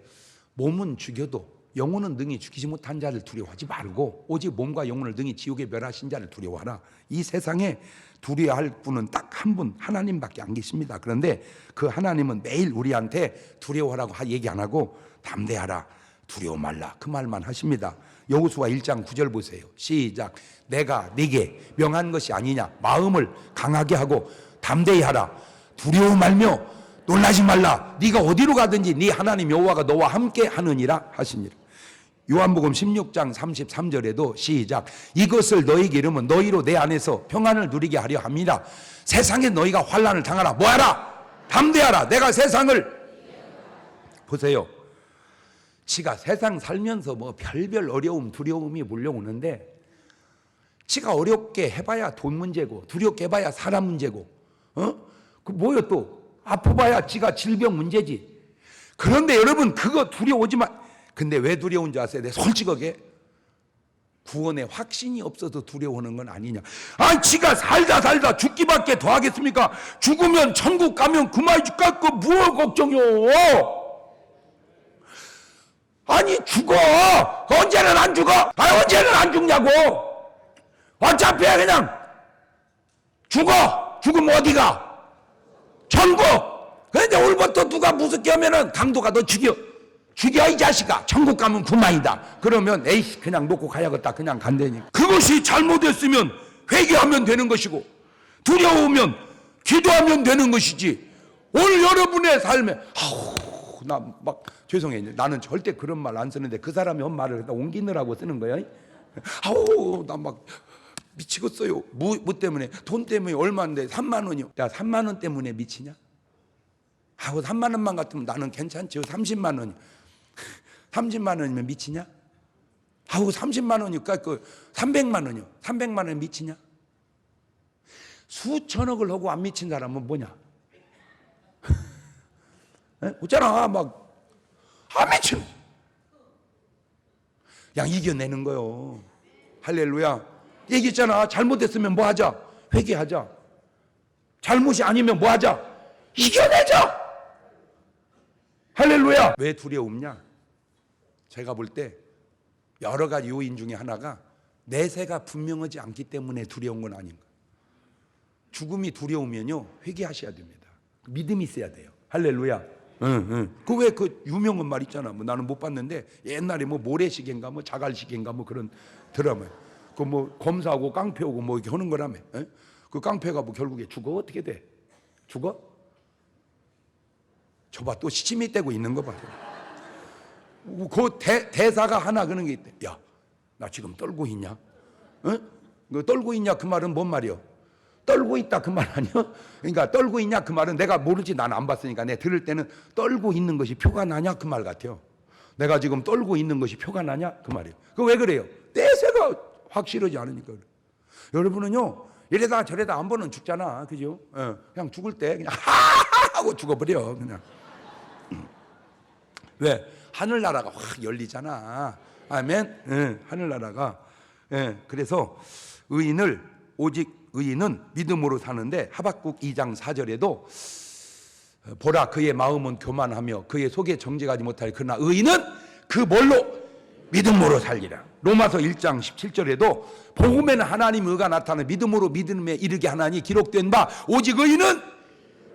몸은 죽여도 영혼은 능히 죽이지 못한 자를 두려워하지 말고 오직 몸과 영혼을 능히 지옥에 멸하신 자를 두려워하라. 이 세상에 두려워할 분은 딱 한 분, 하나님밖에 안 계십니다. 그런데 그 하나님은 매일 우리한테 두려워하라고 얘기 안 하고 담대하라, 두려워 말라, 그 말만 하십니다. 여호수아 1장 9절 보세요. 시작. 내가 네게 명한 것이 아니냐, 마음을 강하게 하고 담대히 하라, 두려워 말며 놀라지 말라, 네가 어디로 가든지 네 하나님 여호와가 너와 함께 하느니라 하시니라. 요한복음 16장 33절에도 시작. 이것을 너희에게 이르면 너희로 내 안에서 평안을 누리게 하려 함이라. 세상에 너희가 환난을 당하라, 뭐하라? 담대하라, 내가 세상을. 보세요, 지가 세상 살면서 뭐 별별 어려움 두려움이 몰려오는데, 지가 어렵게 해봐야 돈 문제고 두렵게 해봐야 사람 문제고, 그 뭐요, 또 아파봐야 지가 질병 문제지. 그런데 여러분, 그거 두려워오지 마. 근데 왜 두려운 줄 아세요? 내가 솔직하게, 구원에 확신이 없어서 두려워하는 건 아니냐. 아, 지가 살다 죽기밖에 더 하겠습니까? 죽으면 천국 가면 그만 죽겠고 무엇 걱정이요? 아니, 죽어. 언제는 안 죽어? 아, 언제는 안 죽냐고. 어차피 그냥 죽어. 죽으면 어디가? 천국. 그런데 오늘부터 누가 무섭게 하면은 강도가 너 죽여 이 자식아, 천국 가면 그만이다. 그러면 에이씨, 그냥 놓고 가야겠다, 그냥 간다니. 그것이 잘못했으면 회개하면 되는 것이고, 두려우면 기도하면 되는 것이지. 오늘 여러분의 삶에 나 막 죄송해요, 나는 절대 그런 말 안 쓰는데 그 사람이 한 말을 옮기느라고 쓰는 거예요. 나 막 미치겠어요. 뭐 때문에? 돈 때문에. 얼마인데? 3만 원이요. 야, 3만 원 때문에 미치냐? 3만 원만 같으면 나는 괜찮죠. 30만 원이 30만 원이면 미치냐? 30만 원이니까 그 300만 원이요. 300만 원 미치냐? 수천억을 하고 안 미친 사람은 뭐냐? 없잖아. 막 안 미쳐. 그냥 이겨내는 거요. 할렐루야. 얘기했잖아. 잘못했으면 뭐 하자? 회개하자. 잘못이 아니면 뭐 하자? 이겨내자. 할렐루야. 왜 두려움냐? 제가 볼 때 여러 가지 요인 중에 하나가 내세가 분명하지 않기 때문에 두려운 건 아닌가. 죽음이 두려우면요, 회개하셔야 됩니다. 믿음이 있어야 돼요. 할렐루야. 그 왜 그 유명한 말 있잖아. 뭐 나는 못 봤는데 옛날에 뭐 모래시계인가 뭐 자갈시계인가 뭐 그런 드라마. 그 뭐 검사하고 깡패 오고 뭐 이렇게 하는 거라며. 그 깡패가 뭐 결국에 죽어? 어떻게 돼? 죽어? 저봐, 또 시침이 떼고 있는 거 봐. 그 대사가 하나 그런 게 있대. 야, 나 지금 떨고 있냐? 그 떨고 있냐 그 말은 뭔 말이요? 떨고 있다 그 말 아니요? 그러니까 떨고 있냐 그 말은 내가 모르지, 나는 안 봤으니까. 내가 들을 때는 떨고 있는 것이 표가 나냐 그 말 같아요. 내가 지금 떨고 있는 것이 표가 나냐 그 말이에요. 그 왜 그래요? 내세가 확실하지 않으니까 그래. 여러분은요, 이래다 저래다 한 번은 죽잖아, 그죠? 그냥 죽을 때 그냥 하하 하고 죽어버려 그냥. 왜? 하늘나라가 확 열리잖아. 아멘. 하늘나라가. 그래서 오직 의인은 믿음으로 사는데, 하박국 2장 4절에도 보라, 그의 마음은 교만하며 그의 속에 정직하지 못하리. 그러나 의인은 그 뭘로? 믿음으로 살리라. 로마서 1장 17절에도 복음에는 하나님 의가 나타나 믿음으로 믿음에 이르게 하나니 기록된 바 오직 의인은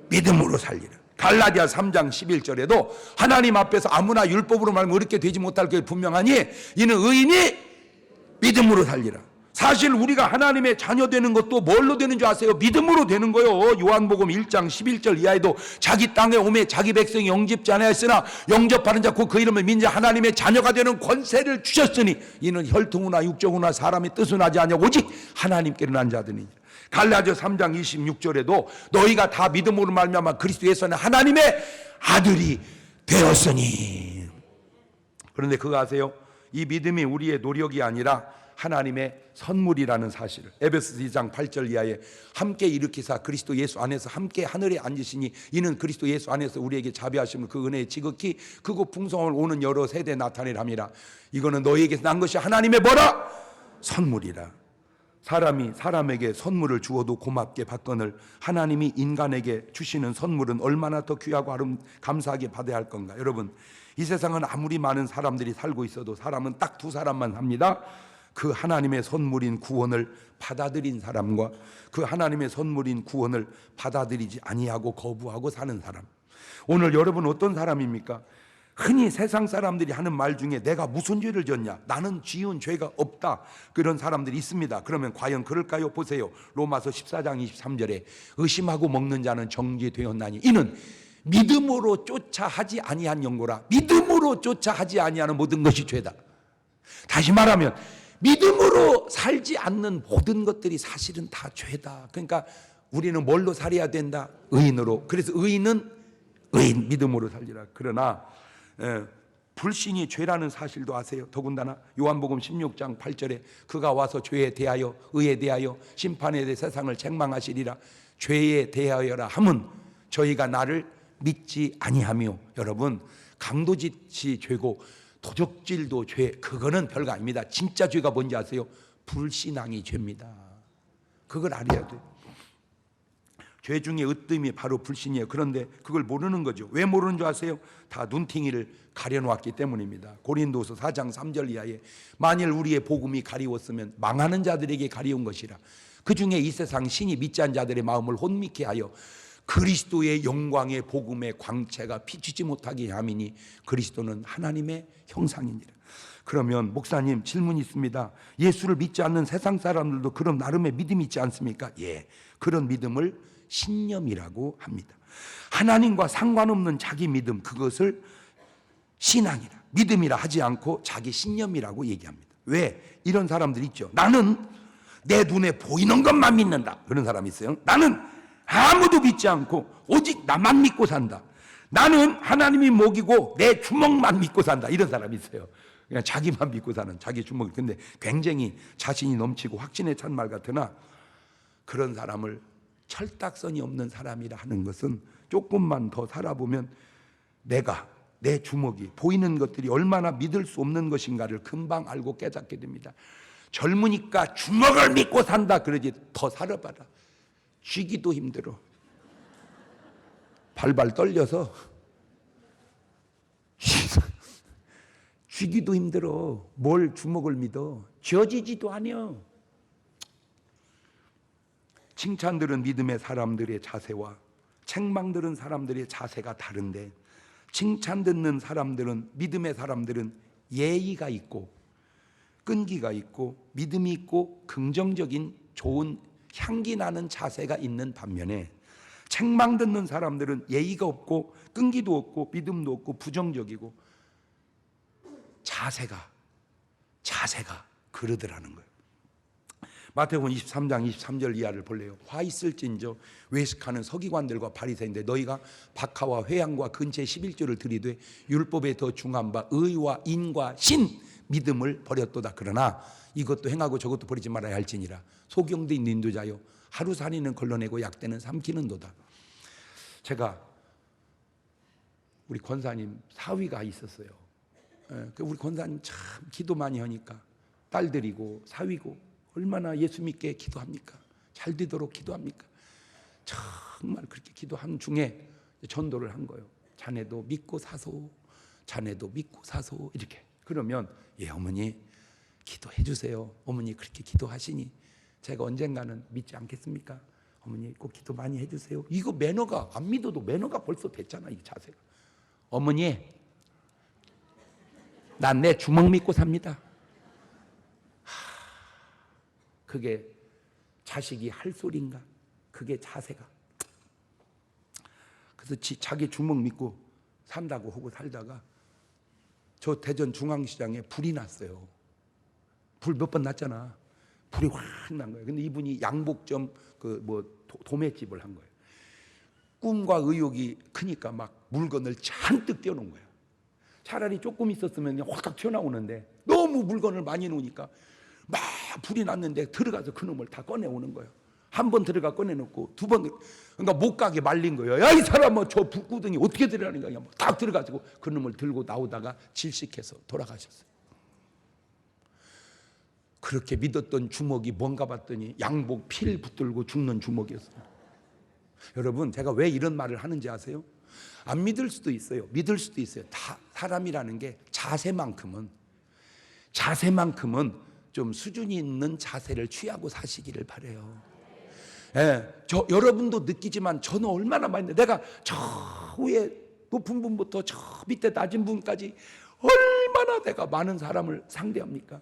믿음으로 살리라. 갈라디아 3장 11절에도 하나님 앞에서 아무나 율법으로 말하면 어렵게 되지 못할 게 분명하니 이는 의인이 믿음으로 살리라. 사실 우리가 하나님의 자녀 되는 것도 뭘로 되는 줄 아세요? 믿음으로 되는 거요. 요한복음 1장 11절 이하에도 자기 땅에 오매 자기 백성이 영접지 아니하였으나 영접하는 자 곧 그 이름을 민자 하나님의 자녀가 되는 권세를 주셨으니 이는 혈통이나 육정이나 사람의 뜻은 하지 아니하고 오직 하나님께로 난 자들이니라. 갈라디아 3장 26절에도 너희가 다 믿음으로 말미암아 그리스도 예수 안에 하나님의 아들이 되었으니. 그런데 그거 아세요? 이 믿음이 우리의 노력이 아니라 하나님의 선물이라는 사실을 에베소서 2장 8절 이하에 함께 일으키사 그리스도 예수 안에서 함께 하늘에 앉으시니 이는 그리스도 예수 안에서 우리에게 자비하심을 그 은혜에 지극히 크고 풍성함을 오는 여러 세대에 나타내라 함이라. 이거는 너희에게서 난 것이 하나님의 뭐라? 선물이라. 사람이 사람에게 선물을 주어도 고맙게 받거늘 하나님이 인간에게 주시는 선물은 얼마나 더 귀하고 감사하게 받아야 할 건가. 여러분, 이 세상은 아무리 많은 사람들이 살고 있어도 사람은 딱 두 사람만 삽니다. 그 하나님의 선물인 구원을 받아들인 사람과 그 하나님의 선물인 구원을 받아들이지 아니하고 거부하고 사는 사람. 오늘 여러분 어떤 사람입니까? 흔히 세상 사람들이 하는 말 중에 내가 무슨 죄를 졌냐? 나는 지은 죄가 없다. 그런 사람들이 있습니다. 그러면 과연 그럴까요? 보세요. 로마서 14장 23절에 의심하고 먹는 자는 정죄되었나니 이는 믿음으로 쫓아 하지 아니한 연고라. 믿음으로 쫓아 하지 아니하는 모든 것이 죄다. 다시 말하면 믿음으로 살지 않는 모든 것들이 사실은 다 죄다. 그러니까 우리는 뭘로 살아야 된다? 의인으로. 그래서 의인은 의인, 믿음으로 살리라. 그러나 불신이 죄라는 사실도 아세요? 더군다나 요한복음 16장 8절에 그가 와서 죄에 대하여 의에 대하여 심판에 대해 세상을 책망하시리라. 죄에 대하여라 함은 저희가 나를 믿지 아니하며. 여러분, 강도짓이 죄고 도적질도 죄, 그거는 별거 아닙니다. 진짜 죄가 뭔지 아세요? 불신앙이 죄입니다. 그걸 알아야 돼요. 죄 중에 으뜸이 바로 불신이에요. 그런데 그걸 모르는 거죠. 왜 모르는 줄 아세요? 다 눈팅이를 가려놓았기 때문입니다. 고린도서 4장 3절 이하에 만일 우리의 복음이 가리웠으면 망하는 자들에게 가리운 것이라. 그 중에 이 세상 신이 믿지 않은 자들의 마음을 혼미케 하여 그리스도의 영광의 복음의 광채가 비추지 못하게 함이니 그리스도는 하나님의 형상이니라. 그러면 목사님 질문이 있습니다. 예수를 믿지 않는 세상 사람들도 그런 나름의 믿음이 있지 않습니까? 예, 그런 믿음을 신념이라고 합니다. 하나님과 상관없는 자기 믿음, 그것을 신앙이라, 믿음이라 하지 않고 자기 신념이라고 얘기합니다. 왜? 이런 사람들 있죠. 나는 내 눈에 보이는 것만 믿는다. 그런 사람이 있어요. 나는 아무도 믿지 않고 오직 나만 믿고 산다. 나는 하나님이 목이고 내 주먹만 믿고 산다. 이런 사람이 있어요. 그냥 자기만 믿고 사는, 자기 주먹. 근데 굉장히 자신이 넘치고 확신에 찬 말 같으나 그런 사람을 철딱선이 없는 사람이라 하는 것은 조금만 더 살아보면 내가, 내 주먹이, 보이는 것들이 얼마나 믿을 수 없는 것인가를 금방 알고 깨닫게 됩니다. 젊으니까 주먹을 믿고 산다 그러지, 더 살아봐라. 쥐기도 힘들어. 발발 떨려서 쥐기도 힘들어. 뭘 주먹을 믿어. 쥐어지지도 않아. 칭찬 들은 믿음의 사람들의 자세와 책망 들은 사람들의 자세가 다른데, 칭찬 듣는 사람들은, 믿음의 사람들은 예의가 있고 끈기가 있고 믿음이 있고 긍정적인 좋은 향기 나는 자세가 있는 반면에, 책망 듣는 사람들은 예의가 없고 끈기도 없고 믿음도 없고 부정적이고 자세가 그러더라는 거예요. 마태복음 23장 23절 이하를 볼래요. 화 있을진저 외식하는 서기관들과 바리새인들, 너희가 박하와 회양과 근체 11조를 드리되 율법에 더 중한 바 의와 인과 신 믿음을 버렸도다. 그러나 이것도 행하고 저것도 버리지 말아야 할지니라. 소경된 인도자여 하루살이는 걸러내고 약대는 삼키는도다. 제가 우리 권사님 사위가 있었어요. 우리 권사님 참 기도 많이 하니까 딸들이고 사위고 얼마나 예수 믿게 기도합니까? 잘 되도록 기도합니까? 정말 그렇게 기도한 중에 전도를 한 거예요. 자네도 믿고 사소, 자네도 믿고 사소, 이렇게. 그러면 예 어머니 기도해 주세요. 어머니 그렇게 기도하시니 제가 언젠가는 믿지 않겠습니까? 어머니 꼭 기도 많이 해주세요. 이거 매너가, 안 믿어도 매너가 벌써 됐잖아, 이 자세가. 어머니, 난 내 주먹 믿고 삽니다. 그게 자식이 할 소리인가? 그게 자세가. 그래서 자기 주먹 믿고 산다고 하고 살다가 저 대전 중앙시장에 불이 났어요. 불 몇 번 났잖아. 불이 확 난 거예요. 근데 이분이 양복점 도매집을 한 거예요. 꿈과 의욕이 크니까 막 물건을 잔뜩 띄워놓은 거예요. 차라리 조금 있었으면 확 튀어나오는데 너무 물건을 많이 놓으니까 막 불이 났는데 들어가서 그놈을 다 꺼내오는 거예요. 한 번 들어가 꺼내놓고 두 번, 그러니까 못 가게 말린 거예요. 야, 이 사람아, 저 불구덩이 어떻게 들어가는 거야? 딱 들어가지고 그놈을 들고 나오다가 질식해서 돌아가셨어요. 그렇게 믿었던 주먹이 뭔가 봤더니 양복 필 붙들고 죽는 주먹이었어요. 여러분, 제가 왜 이런 말을 하는지 아세요? 안 믿을 수도 있어요. 믿을 수도 있어요. 다 사람이라는 게 자세만큼은 좀 수준이 있는 자세를 취하고 사시기를 바라요. 예, 여러분도 느끼지만 저는 얼마나 많이 내가 저 위에 높은 분부터 저 밑에 낮은 분까지 얼마나 내가 많은 사람을 상대합니까?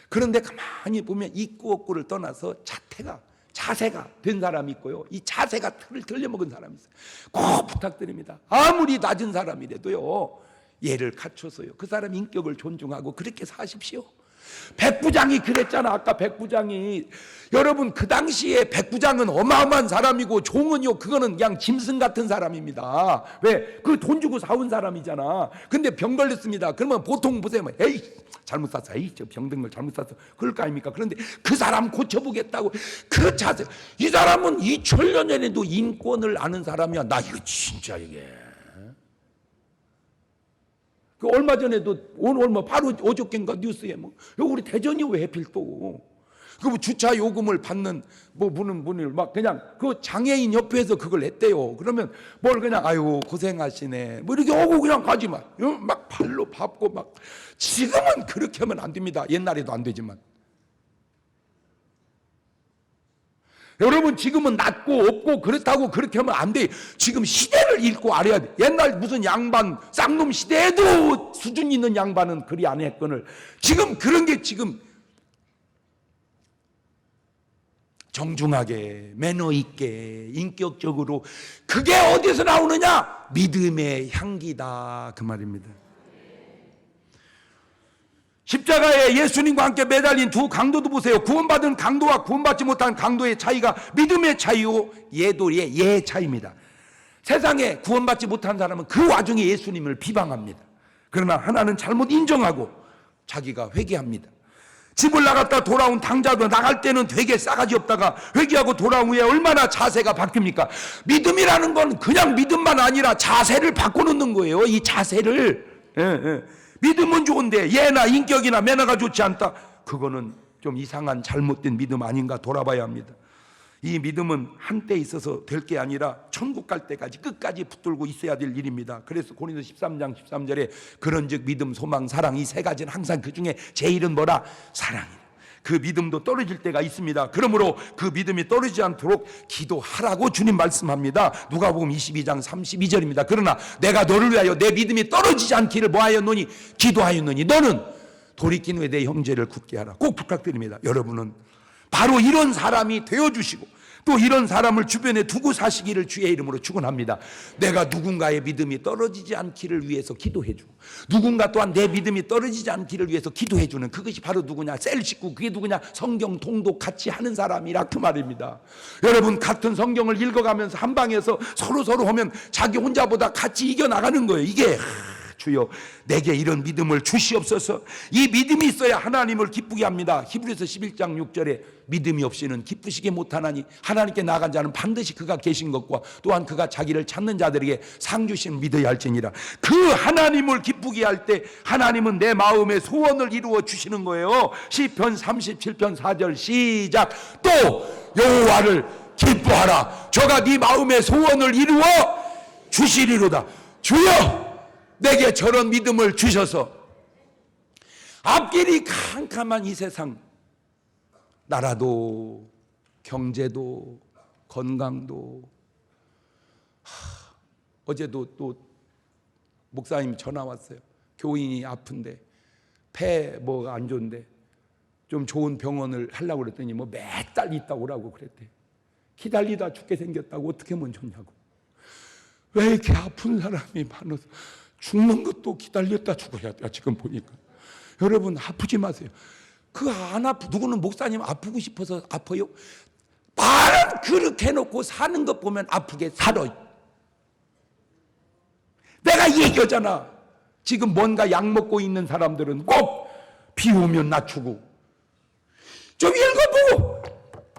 그런데 가만히 보면 있고 없고를 떠나서 자세가 된 사람이 있고요, 이 자세가 틀을 들려먹은 사람이 있어요. 꼭 부탁드립니다. 아무리 낮은 사람이라도요, 예를 갖춰서요, 그 사람 인격을 존중하고 그렇게 사십시오. 백부장이 그랬잖아. 아까 백부장이, 여러분, 그 당시에 백부장은 어마어마한 사람이고 종은요, 그거는 그냥 짐승 같은 사람입니다. 왜? 그 돈 주고 사온 사람이잖아. 근데 병 걸렸습니다. 그러면 보통 보세요, 에이 잘못 샀어, 에이 저 병든 걸 잘못 샀어, 그럴 거 아닙니까? 그런데 그 사람 고쳐보겠다고 그 자세. 이 사람은 2000년 전에도 인권을 아는 사람이야. 나 이거 진짜 이게 그 얼마 전에도 오늘 바로 어저께인가 뉴스에 여기 우리 대전이 왜 하필 또 그 주차 요금을 받는 분을 막 그냥 그 장애인 협회에서 그걸 했대요. 그러면 뭘 그냥 아유 고생하시네 이렇게 오고 그냥 가지 막 발로 밟고 막. 지금은 그렇게 하면 안 됩니다. 옛날에도 안 되지만. 여러분, 지금은 낮고 없고 그렇다고 그렇게 하면 안 돼. 지금 시대를 읽고 알아야 돼. 옛날 무슨 양반 쌍놈 시대에도 수준 있는 양반은 그리 안 했거늘 지금 그런 게 지금 정중하게 매너 있게 인격적으로, 그게 어디서 나오느냐? 믿음의 향기다, 그 말입니다. 십자가에 예수님과 함께 매달린 두 강도도 보세요. 구원받은 강도와 구원받지 못한 강도의 차이가 믿음의 차이요, 예의 차이입니다. 세상에 구원받지 못한 사람은 그 와중에 예수님을 비방합니다. 그러나 하나는 잘못 인정하고 자기가 회개합니다. 집을 나갔다 돌아온 당자도 나갈 때는 되게 싸가지 없다가 회개하고 돌아온 후에 얼마나 자세가 바뀝니까? 믿음이라는 건 그냥 믿음만 아니라 자세를 바꿔놓는 거예요. 이 자세를. 믿음은 좋은데 예나 인격이나 매너가 좋지 않다, 그거는 좀 이상한 잘못된 믿음 아닌가 돌아봐야 합니다. 이 믿음은 한때 있어서 될 게 아니라 천국 갈 때까지 끝까지 붙들고 있어야 될 일입니다. 그래서 고린도서 13장 13절에 그런즉 믿음, 소망, 사랑, 이 세 가지는 항상 그 중에 제일은 뭐라? 사랑이다. 그 믿음도 떨어질 때가 있습니다. 그러므로 그 믿음이 떨어지지 않도록 기도하라고 주님 말씀합니다. 누가복음 22장 32절입니다. 그러나 내가 너를 위하여 내 믿음이 떨어지지 않기를 뭐하였노니? 기도하였노니 너는 돌이킨 후에 내 형제를 굳게 하라. 꼭 부탁드립니다. 여러분은 바로 이런 사람이 되어주시고 또 이런 사람을 주변에 두고 사시기를 주의 이름으로 축원합니다. 내가 누군가의 믿음이 떨어지지 않기를 위해서 기도해주고 누군가 또한 내 믿음이 떨어지지 않기를 위해서 기도해주는, 그것이 바로 누구냐? 셀 식구. 그게 누구냐? 성경 통독 같이 하는 사람이라 그 말입니다. 여러분, 같은 성경을 읽어가면서 한 방에서 서로 하면 자기 혼자보다 같이 이겨나가는 거예요. 이게 주여 내게 이런 믿음을 주시옵소서. 이 믿음이 있어야 하나님을 기쁘게 합니다. 히브리서 11장 6절에 믿음이 없이는 기쁘시게 못하나니 하나님께 나아간 자는 반드시 그가 계신 것과 또한 그가 자기를 찾는 자들에게 상 주심을 믿어야 할지니라. 그 하나님을 기쁘게 할 때 하나님은 내 마음의 소원을 이루어 주시는 거예요. 시편 37편 4절 시작. 또 여호와를 기뻐하라. 저가 네 마음의 소원을 이루어 주시리로다. 주여 내게 저런 믿음을 주셔서 앞길이 캄캄한 이 세상, 나라도 경제도 건강도, 어제도 또 목사님 전화 왔어요. 교인이 아픈데 폐 뭐가 안 좋은데 좀 좋은 병원을 하려고 그랬더니 몇 달 있다 오라고 그랬대. 기다리다 죽게 생겼다고. 어떻게 하면 좋냐고. 왜 이렇게 아픈 사람이 많아서 죽는 것도 기다렸다 죽어야 돼. 지금 보니까. 여러분, 아프지 마세요. 누구는 목사님 아프고 싶어서 아파요? 말은 그렇게 해놓고 사는 것 보면 아프게 살아요. 내가 얘기하잖아. 지금 뭔가 약 먹고 있는 사람들은 꼭 비 오면 낮추고 좀 읽어보고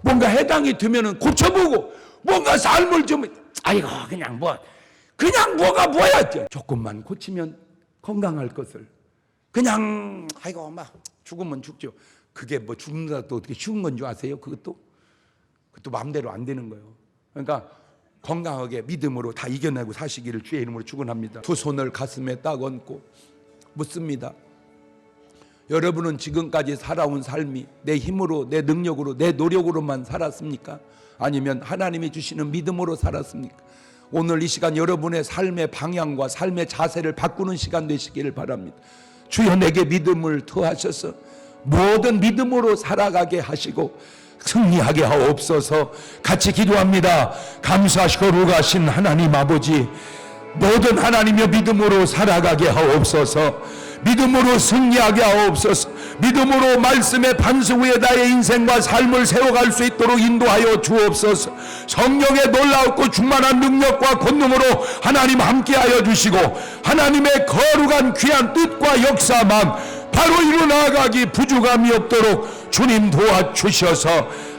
뭔가 해당이 되면 고쳐보고 뭔가 삶을 좀 아이고 그냥 뭐가 뭐야. 조금만 고치면 건강할 것을 그냥 아이고 막 죽으면 죽죠. 그게 뭐 죽는다도 어떻게 쉬운 건 줄 아세요? 그것도 마음대로 안 되는 거예요. 그러니까 건강하게 믿음으로 다 이겨내고 사시기를 주의 이름으로 축원합니다. 두 손을 가슴에 딱 얹고 묻습니다. 여러분은 지금까지 살아온 삶이 내 힘으로, 내 능력으로, 내 노력으로만 살았습니까? 아니면 하나님이 주시는 믿음으로 살았습니까? 오늘 이 시간 여러분의 삶의 방향과 삶의 자세를 바꾸는 시간 되시기를 바랍니다. 주여 내게 믿음을 더하셔서 모든 믿음으로 살아가게 하시고 승리하게 하옵소서. 같이 기도합니다. 감사하시고 거룩하신 하나님 아버지, 모든 하나님의 믿음으로 살아가게 하옵소서. 믿음으로 승리하게 하옵소서. 믿음으로 말씀의 반석 위에 나의 인생과 삶을 세워갈 수 있도록 인도하여 주옵소서. 성령의 놀라웠고 충만한 능력과 권능으로 하나님 함께하여 주시고 하나님의 거룩한 귀한 뜻과 역사만 바로 이루어나가기 부족함이 없도록 주님 도와주셔서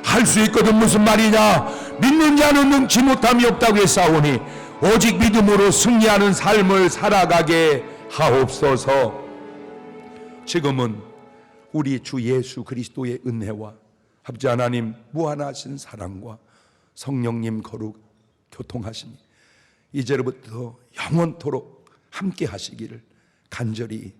할 수 있거든. 무슨 말이냐? 믿는 자는 능치 못함이 없다고 했사오니 오직 믿음으로 승리하는 삶을 살아가게 하옵소서. 지금은 우리 주 예수 그리스도의 은혜와 아버지 하나님 무한하신 사랑과 성령님 거룩 교통하심이 이제로부터 영원토록 함께 하시기를 간절히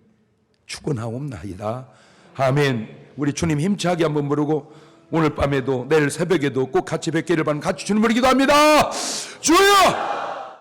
축원하옵나이다. 아멘. 우리 주님 힘차게 한번 부르고 오늘 밤에도 내일 새벽에도 꼭 같이 뵙기를 바라는 같이 주님을 기도합니다. 주여!